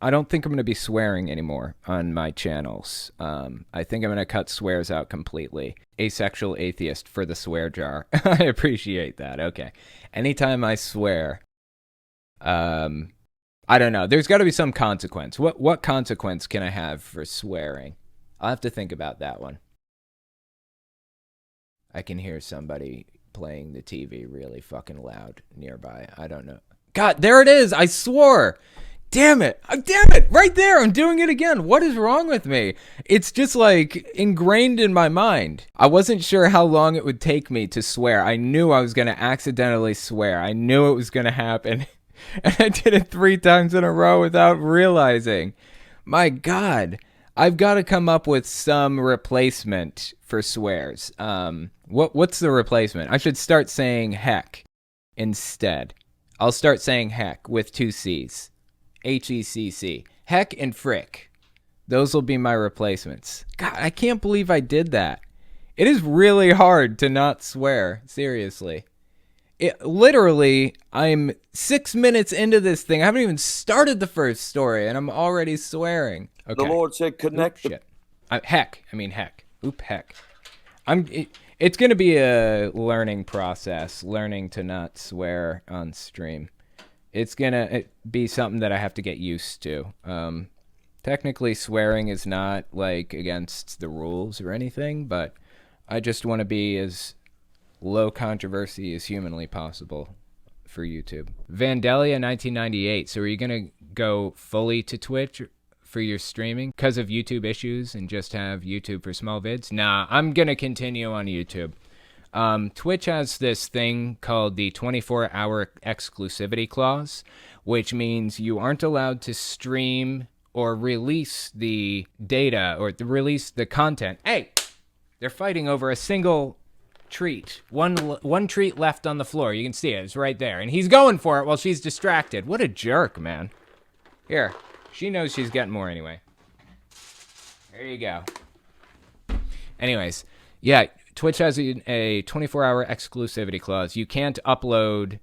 I don't think I'm going to be swearing anymore on my channels. I think I'm going to cut swears out completely. Asexual atheist for the swear jar. I appreciate that. Okay. Anytime I swear, I don't know. There's got to be some consequence. What consequence can I have for swearing? I'll have to think about that one. I can hear somebody playing the TV really fucking loud nearby. I don't know. God, there it is. I swore. Damn it. Damn it. Right there. I'm doing it again. What is wrong with me? It's just like ingrained in my mind. I wasn't sure how long it would take me to swear. I knew I was going to accidentally swear. I knew it was going to happen. And I did it 3 times in a row without realizing. My God. I've got to come up with some replacement for swears. What's the replacement? I should start saying heck instead. I'll start saying heck with 2 C's. Hecc. Heck and frick. Those will be my replacements. God, I can't believe I did that. It is really hard to not swear. Seriously. Literally, I'm 6 minutes into this thing. I haven't even started the first story, and I'm already swearing. Okay. The Lord said connect. Shit. Heck. Oop, heck. It's going to be a learning process, learning to not swear on stream. It's going to be something that I have to get used to. Technically, swearing is not, like, against the rules or anything, but I just want to be as low controversy as humanly possible for YouTube. Vandalia 1998. So are you going to go fully to Twitch for your streaming because of YouTube issues and just have YouTube for small vids? Nah, I'm going to continue on YouTube. Twitch has this thing called the 24-hour exclusivity clause, which means you aren't allowed to stream or release the data or release the content. Hey, they're fighting over a single treat. One treat left on the floor. You can see it. It's right there. And he's going for it while she's distracted. What a jerk, man. Here. She knows she's getting more anyway. There you go. Anyways, yeah, Twitch has a 24-hour exclusivity clause. You can't upload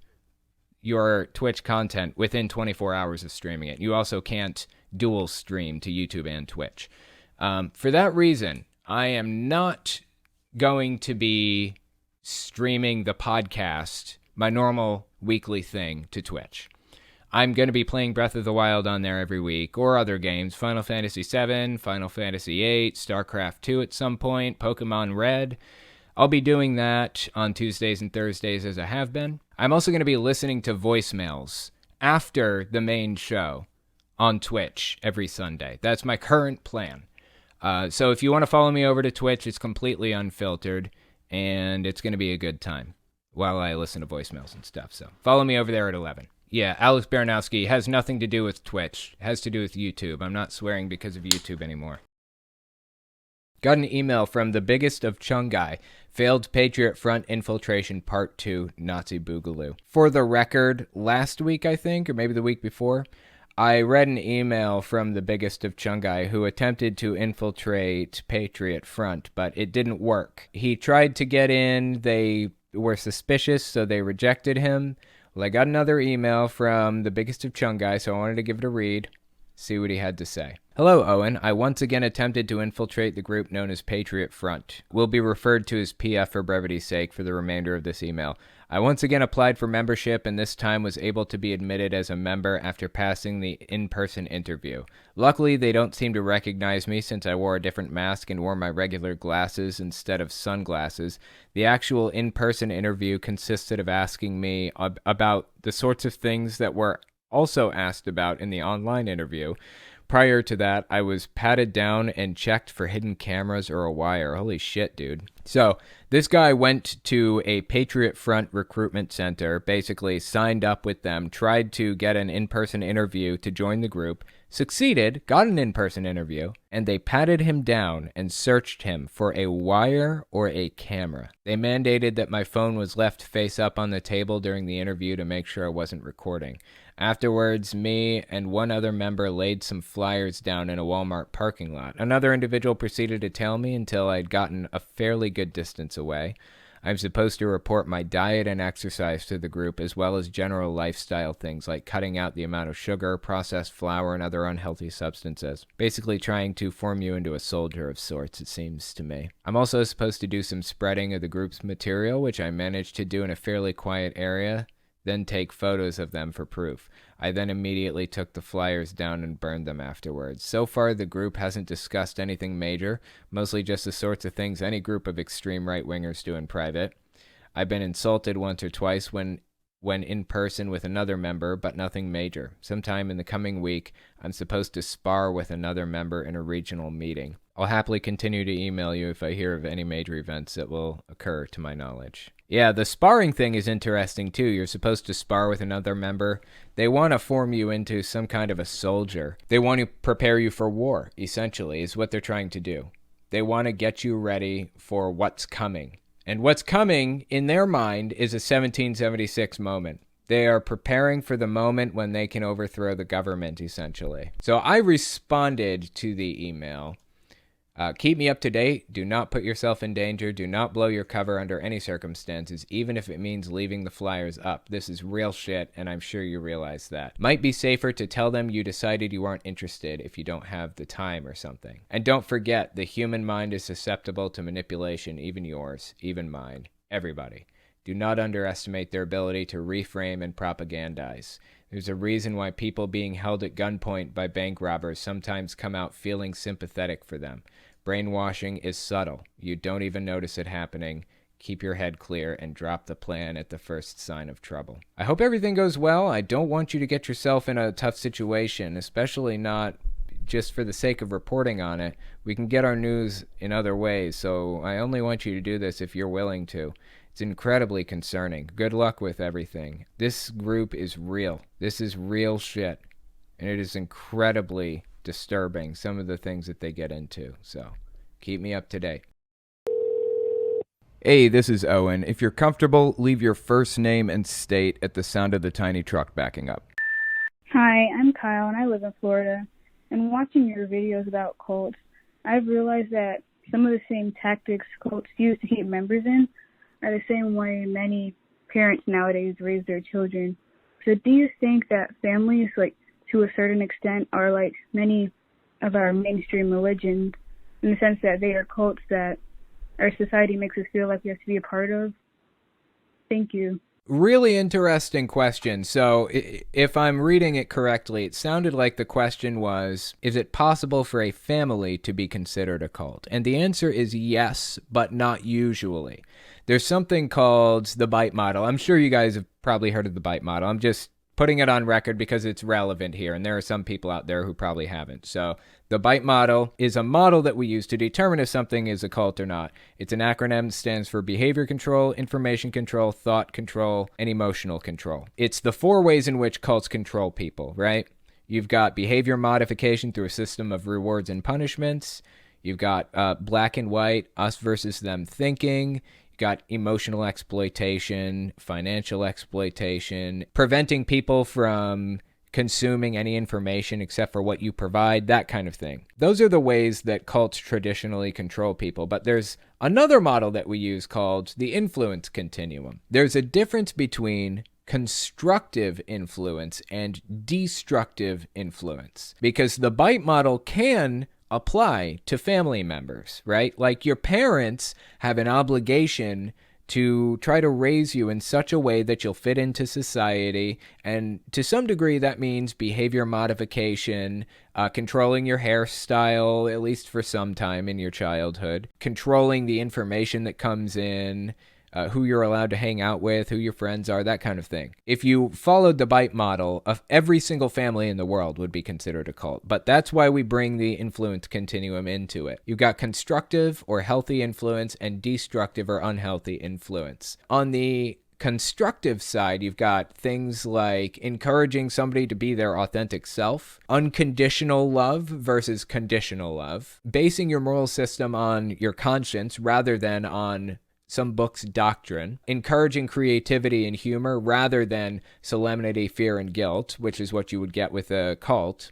your Twitch content within 24 hours of streaming it. You also can't dual stream to YouTube and Twitch. For that reason, I am not going to be streaming the podcast, my normal weekly thing, to Twitch. I'm going to be playing Breath of the Wild on there every week, or other games, Final Fantasy VII, Final Fantasy VIII, StarCraft 2 at some point, Pokemon Red. I'll be doing that on Tuesdays and Thursdays as I have been. I'm also going to be listening to voicemails after the main show on Twitch every Sunday. That's my current plan. So if you want to follow me over to Twitch, it's completely unfiltered, and it's going to be a good time while I listen to voicemails and stuff. So follow me over there at 11. Yeah, Alex Baranowski has nothing to do with Twitch. It has to do with YouTube. I'm not swearing because of YouTube anymore. Got an email from the biggest of Chungai. Failed Patriot Front Infiltration Part 2, Nazi Boogaloo. For the record, last week, I think, or maybe the week before, I read an email from the biggest of Chungai who attempted to infiltrate Patriot Front, but it didn't work. He tried to get in. They were suspicious, so they rejected him. Well, I got another email from the biggest of Chungai, so I wanted to give it a read, see what he had to say. Hello, Owen. I once again attempted to infiltrate the group known as Patriot Front. Will be referred to as PF for brevity's sake for the remainder of this email. I once again applied for membership and this time was able to be admitted as a member after passing the in-person interview. Luckily, they don't seem to recognize me since I wore a different mask and wore my regular glasses instead of sunglasses. The actual in-person interview consisted of asking me about the sorts of things that were also asked about in the online interview. Prior to that, I was patted down and checked for hidden cameras or a wire. Holy shit, dude. So, this guy went to a Patriot Front recruitment center, basically signed up with them, tried to get an in-person interview to join the group, succeeded, got an in-person interview, and they patted him down and searched him for a wire or a camera. They mandated that my phone was left face up on the table during the interview to make sure I wasn't recording. Afterwards, me and one other member laid some flyers down in a Walmart parking lot. Another individual proceeded to tail me until I'd gotten a fairly good distance away. I'm supposed to report my diet and exercise to the group, as well as general lifestyle things like cutting out the amount of sugar, processed flour, and other unhealthy substances. Basically trying to form you into a soldier of sorts, it seems to me. I'm also supposed to do some spreading of the group's material, which I managed to do in a fairly quiet area, then take photos of them for proof. I then immediately took the flyers down and burned them afterwards. So far, the group hasn't discussed anything major, mostly just the sorts of things any group of extreme right-wingers do in private. I've been insulted once or twice when in person with another member, but nothing major. Sometime in the coming week, I'm supposed to spar with another member in a regional meeting. I'll happily continue to email you if I hear of any major events that will occur to my knowledge. Yeah, the sparring thing is interesting too. You're supposed to spar with another member. They want to form you into some kind of a soldier. They want to prepare you for war, essentially, is what they're trying to do. They want to get you ready for what's coming. And what's coming, in their mind, is a 1776 moment. They are preparing for the moment when they can overthrow the government, essentially. So I responded to the email. Keep me up to date. Do not put yourself in danger. Do not blow your cover under any circumstances, even if it means leaving the flyers up. This is real shit, and I'm sure you realize that. Might be safer to tell them you decided you aren't interested if you don't have the time or something. And don't forget, the human mind is susceptible to manipulation, even yours, even mine, everybody. Do not underestimate their ability to reframe and propagandize. There's a reason why people being held at gunpoint by bank robbers sometimes come out feeling sympathetic for them. Brainwashing is subtle. You don't even notice it happening. Keep your head clear and drop the plan at the first sign of trouble. I hope everything goes well. I don't want you to get yourself in a tough situation, especially not just for the sake of reporting on it. We can get our news in other ways, so I only want you to do this if you're willing to. It's incredibly concerning. Good luck with everything. This group is real. This is real shit. And it is incredibly disturbing, some of the things that they get into. So, keep me up to date. Hey, this is Owen. If you're comfortable, leave your first name and state at the sound of the tiny truck backing up. Hi, I'm Kyle, and I live in Florida. And watching your videos about cults, I've realized that some of the same tactics cults use to keep members in are the same way many parents nowadays raise their children. So do you think that families, to a certain extent, are like many of our mainstream religions, in the sense that they are cults that our society makes us feel like we have to be a part of? Thank you. Really interesting question. So if I'm reading it correctly, it sounded like the question was, is it possible for a family to be considered a cult? And the answer is yes, but not usually. There's something called the bite model. I'm sure you guys have probably heard of the bite model. I'm just putting it on record because it's relevant here, and there are some people out there who probably haven't. So the bite model is a model that we use to determine if something is a cult or not. It's an acronym that stands for behavior control, information control, thought control, and emotional control. It's the 4 ways in which cults control people, right? You've got behavior modification through a system of rewards and punishments. You've got black and white, us versus them thinking. Got emotional exploitation, financial exploitation, preventing people from consuming any information except for what you provide, that kind of thing. Those are the ways that cults traditionally control people. But there's another model that we use called the influence continuum. There's a difference between constructive influence and destructive influence, because the bite model can apply to family members, right? Like your parents have an obligation to try to raise you in such a way that you'll fit into society. And to some degree, that means behavior modification, controlling your hairstyle, at least for some time in your childhood, controlling the information that comes in, who you're allowed to hang out with, who your friends are, that kind of thing. If you followed the bite model, of every single family in the world would be considered a cult. But that's why we bring the influence continuum into it. You've got constructive or healthy influence and destructive or unhealthy influence. On the constructive side, you've got things like encouraging somebody to be their authentic self, unconditional love versus conditional love, basing your moral system on your conscience rather than on some book's doctrine, encouraging creativity and humor rather than solemnity, fear, and guilt, which is what you would get with a cult,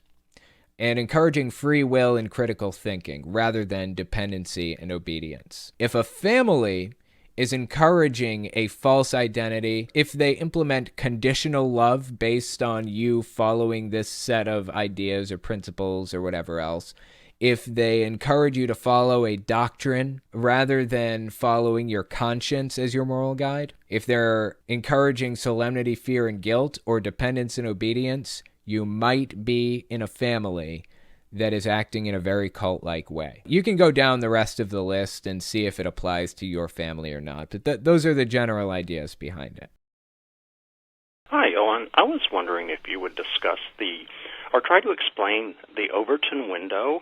and encouraging free will and critical thinking rather than dependency and obedience. If a family is encouraging a false identity, if they implement conditional love based on you following this set of ideas or principles or whatever else, if they encourage you to follow a doctrine rather than following your conscience as your moral guide, if they're encouraging solemnity, fear, and guilt, or dependence and obedience, you might be in a family that is acting in a very cult-like way. You can go down the rest of the list and see if it applies to your family or not, but those are the general ideas behind it. Hi, Owen. I was wondering if you would discuss or try to explain the Overton window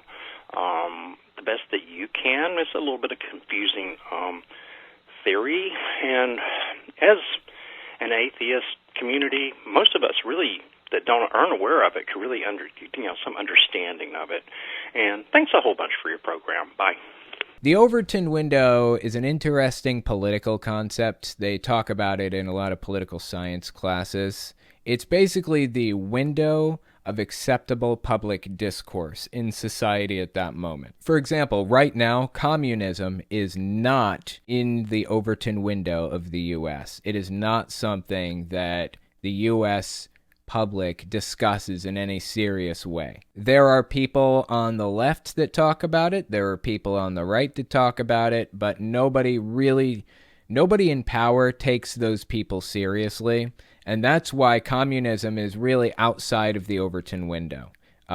the best that you can. It's a little bit of confusing theory, and as an atheist community, most of us really that aren't aware of it could really some understanding of it. And thanks a whole bunch for your program. Bye. The Overton window is an interesting political concept. They talk about it in a lot of political science classes. It's basically the window of acceptable public discourse in society at that moment. For example, right now, communism is not in the Overton window of the U.S. It is not something that the U.S. public discusses in any serious way. There are people on the left that talk about it. There are people on the right that talk about it, but nobody in power takes those people seriously. And that's why communism is really outside of the Overton window.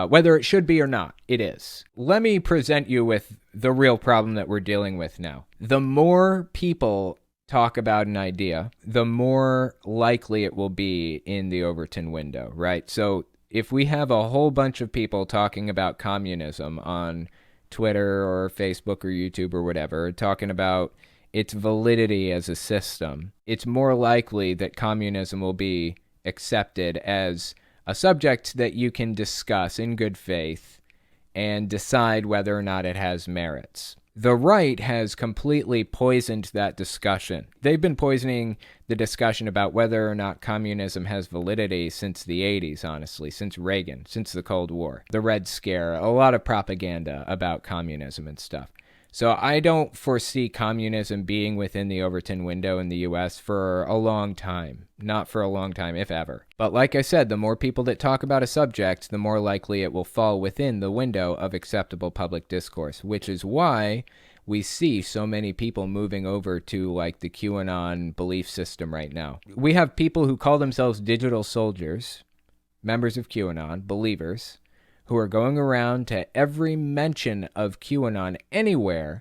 Whether it should be or not, it is. Let me present you with the real problem that we're dealing with now. The more people talk about an idea, the more likely it will be in the Overton window, right? So if we have a whole bunch of people talking about communism on Twitter or Facebook or YouTube or whatever, talking about its validity as a system, it's more likely that communism will be accepted as a subject that you can discuss in good faith and decide whether or not it has merits. The right has completely poisoned that discussion. They've been poisoning the discussion about whether or not communism has validity since the 80s, honestly, since Reagan, since the Cold War, the Red Scare, a lot of propaganda about communism and stuff. So I don't foresee communism being within the Overton window in the U.S. for a long time. Not for a long time, if ever. But like I said, the more people that talk about a subject, the more likely it will fall within the window of acceptable public discourse, which is why we see so many people moving over to like the QAnon belief system right now. We have people who call themselves digital soldiers, members of QAnon, believers, who are going around to every mention of QAnon anywhere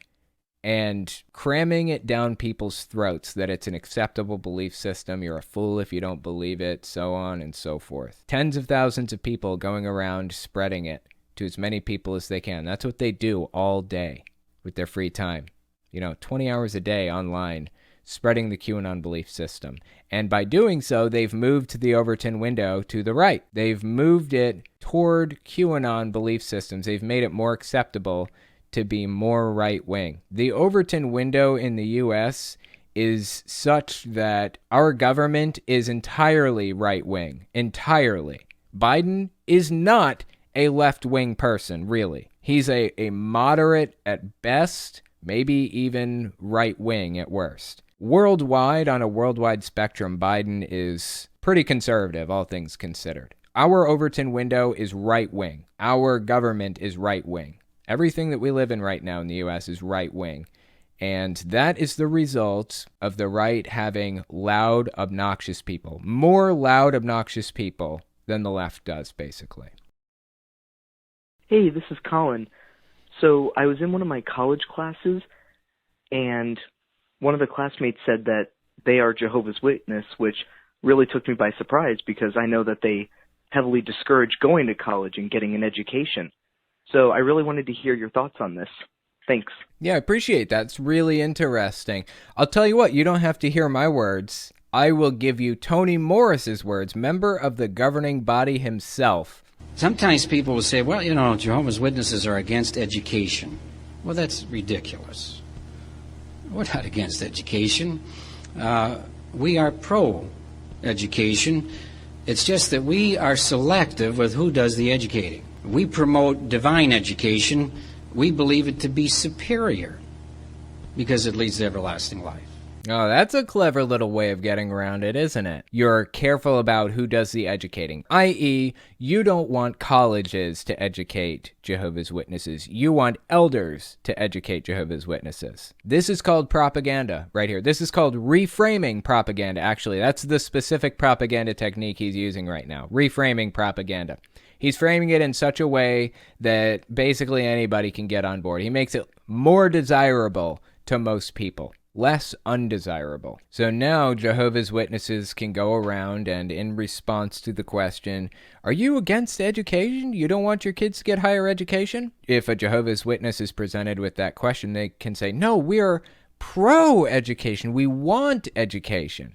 and cramming it down people's throats that it's an acceptable belief system, you're a fool if you don't believe it, so on and so forth. Tens of thousands of people going around spreading it to as many people as they can. That's what they do all day with their free time. 20 hours a day online, spreading the QAnon belief system. And by doing so, they've moved the Overton window to the right. They've moved it toward QAnon belief systems. They've made it more acceptable to be more right-wing. The Overton window in the U.S. is such that our government is entirely right-wing. Entirely. Biden is not a left-wing person, really. He's a moderate at best, maybe even right-wing at worst. Worldwide, on a worldwide spectrum, Biden is pretty conservative, all things considered. Our Overton window is right-wing. Our government is right-wing. Everything that we live in right now in the U.S. is right-wing. And that is the result of the right having loud, obnoxious people. More loud, obnoxious people than the left does, basically. Hey, this is Colin. So I was in one of my college classes, and one of the classmates said that they are Jehovah's Witness, which really took me by surprise because I know that they heavily discourage going to college and getting an education. So I really wanted to hear your thoughts on this. Thanks. Yeah, I appreciate that. It's really interesting. I'll tell you what, you don't have to hear my words. I will give you Toni Morris's words, member of the governing body himself. Sometimes people will say, well, Jehovah's Witnesses are against education. Well, that's ridiculous. We're not against education. We are pro-education. It's just that we are selective with who does the educating. We promote divine education. We believe it to be superior because it leads to everlasting life. Oh, that's a clever little way of getting around it, isn't it? You're careful about who does the educating, i.e., you don't want colleges to educate Jehovah's Witnesses. You want elders to educate Jehovah's Witnesses. This is called propaganda right here. This is called reframing propaganda. Actually, that's the specific propaganda technique he's using right now. Reframing propaganda. He's framing it in such a way that basically anybody can get on board. He makes it more desirable to most people, less undesirable. So now Jehovah's Witnesses can go around and, in response to the question, are you against education? You don't want your kids to get higher education? If a Jehovah's Witness is presented with that question, they can say, no, we are pro-education. We want education.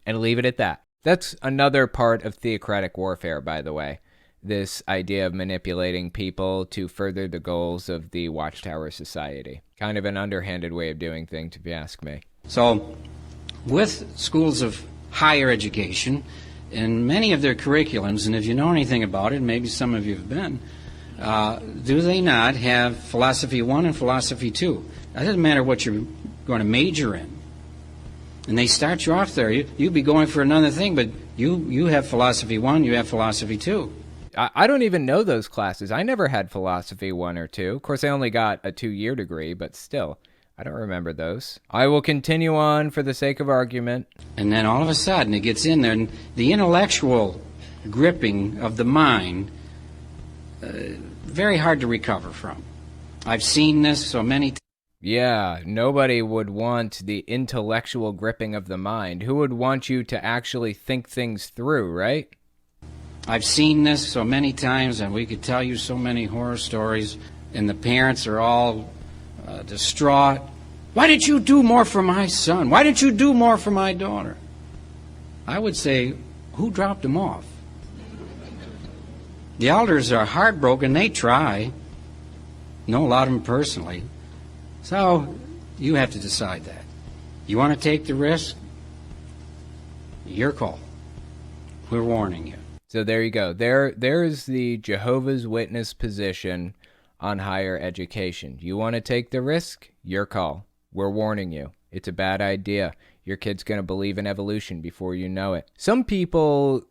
And leave it at that. That's another part of theocratic warfare, by the way. This idea of manipulating people to further the goals of the Watchtower Society. Kind of an underhanded way of doing things, if you ask me. So, with schools of higher education, in many of their curriculums, and if you know anything about it, maybe some of you have been, do they not have Philosophy 1 and Philosophy 2? It doesn't matter what you're going to major in. And they start you off there. You'd be going for another thing, but you have Philosophy 1, you have Philosophy 2. I don't even know those classes. I never had Philosophy 1 or 2. Of course, I only got a 2-year degree, but still, I don't remember those. I will continue on for the sake of argument. And then all of a sudden it gets in there, and the intellectual gripping of the mind, very hard to recover from. I've seen this so many times. Yeah, nobody would want the intellectual gripping of the mind. Who would want you to actually think things through, right? I've seen this so many times, and we could tell you so many horror stories, and the parents are all distraught. Why didn't you do more for my son? Why didn't you do more for my daughter? I would say, who dropped them off? The elders are heartbroken. They try. Know a lot of them personally. So you have to decide that. You want to take the risk? Your call. We're warning you. So there you go. There's the Jehovah's Witness position on higher education. You want to take the risk? Your call. We're warning you. It's a bad idea. Your kid's going to believe in evolution before you know it. Some people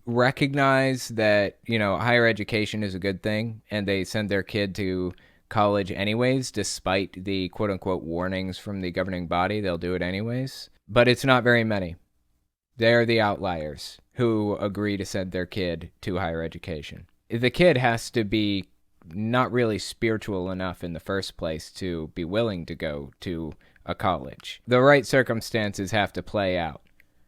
recognize that, higher education is a good thing, and they send their kid to college anyways, despite the quote-unquote warnings from the governing body. They'll do it anyways. But it's not very many. They're the outliers who agree to send their kid to higher education. The kid has to be not really spiritual enough in the first place to be willing to go to a college. The right circumstances have to play out.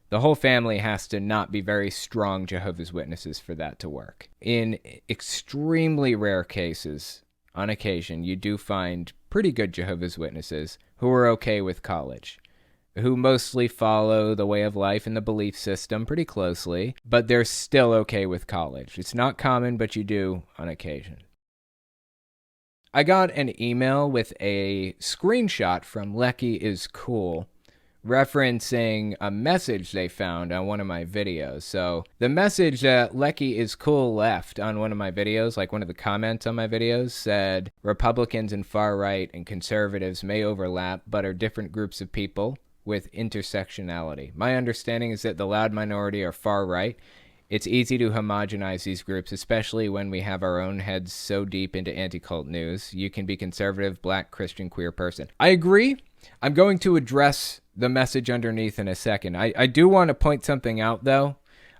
The whole family has to not be very strong Jehovah's Witnesses for that to work. In extremely rare cases, on occasion, you do find pretty good Jehovah's Witnesses who are okay with college, who mostly follow the way of life and the belief system pretty closely, but they're still okay with college. It's not common, but you do on occasion. I got an email with a screenshot from Lecky is Cool, referencing a message they found on one of my videos. So the message that Lecky is Cool left on one of my videos, like one of the comments on my videos, said, Republicans and far right and conservatives may overlap, but are different groups of people with intersectionality. My understanding is that the loud minority are far right. It's easy to homogenize these groups, especially when we have our own heads so deep into anti-cult news. You can be conservative, black, Christian, queer person. I agree. I'm going to address the message underneath in a second. I do want to point something out, though.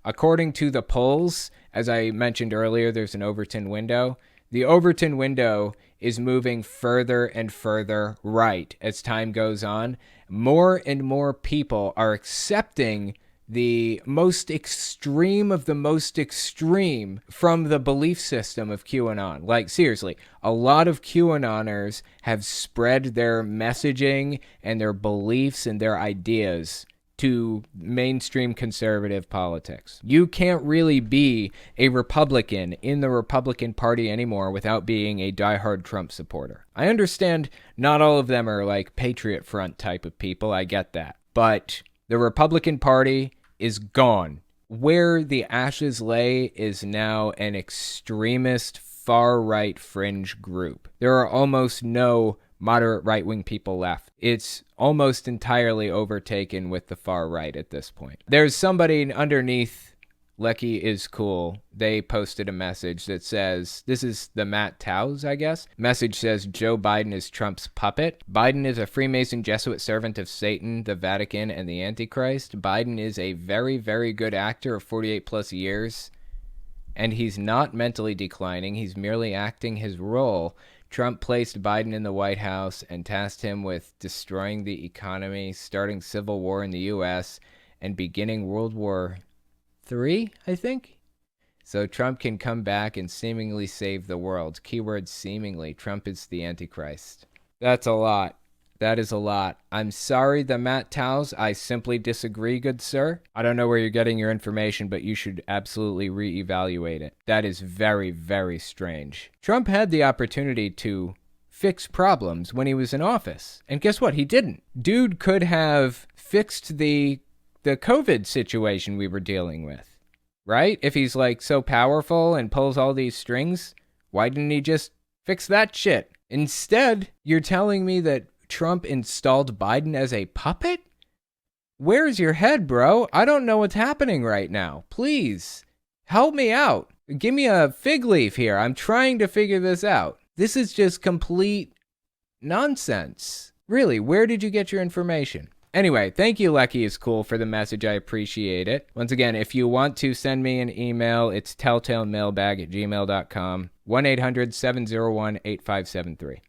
According to the polls, as I mentioned earlier, there's an Overton window. The Overton window is moving further and further right as time goes on. More and more people are accepting the most extreme of the most extreme from the belief system of QAnon. Like, seriously, a lot of QAnoners have spread their messaging and their beliefs and their ideas to mainstream conservative politics. You can't really be a Republican in the Republican Party anymore without being a diehard Trump supporter. I understand not all of them are like Patriot Front type of people. I get that. But the Republican Party is gone. Where the ashes lay is now an extremist far-right fringe group. There are almost no moderate right-wing people left. It's almost entirely overtaken with the far right at this point. There's somebody underneath Lecky is cool. They posted a message that says, this is the Matt Taus, I guess. Message says, Joe Biden is Trump's puppet. Biden is a Freemason Jesuit servant of Satan, the Vatican, and the Antichrist. Biden is a very, very good actor of 48 plus years. And he's not mentally declining. He's merely acting his role. Trump placed Biden in the White House and tasked him with destroying the economy, starting civil war in the U.S., and beginning World War III, I think? So Trump can come back and seemingly save the world. Keyword seemingly. Trump is the Antichrist. That's a lot. That is a lot. I'm sorry, the Matt Taus. I simply disagree, good sir. I don't know where you're getting your information, but you should absolutely reevaluate it. That is very, very strange. Trump had the opportunity to fix problems when he was in office. And guess what? He didn't. Dude could have fixed the COVID situation we were dealing with, right? If he's like so powerful and pulls all these strings, why didn't he just fix that shit? Instead, you're telling me that Trump installed Biden as a puppet? Where's your head, bro? I don't know what's happening right now. Please, help me out. Give me a fig leaf here. I'm trying to figure this out. This is just complete nonsense. Really, where did you get your information? Anyway, thank you, Lecky is cool, for the message. I appreciate it. Once again, if you want to send me an email, it's telltalemailbag@gmail.com, 1-800-701-8573.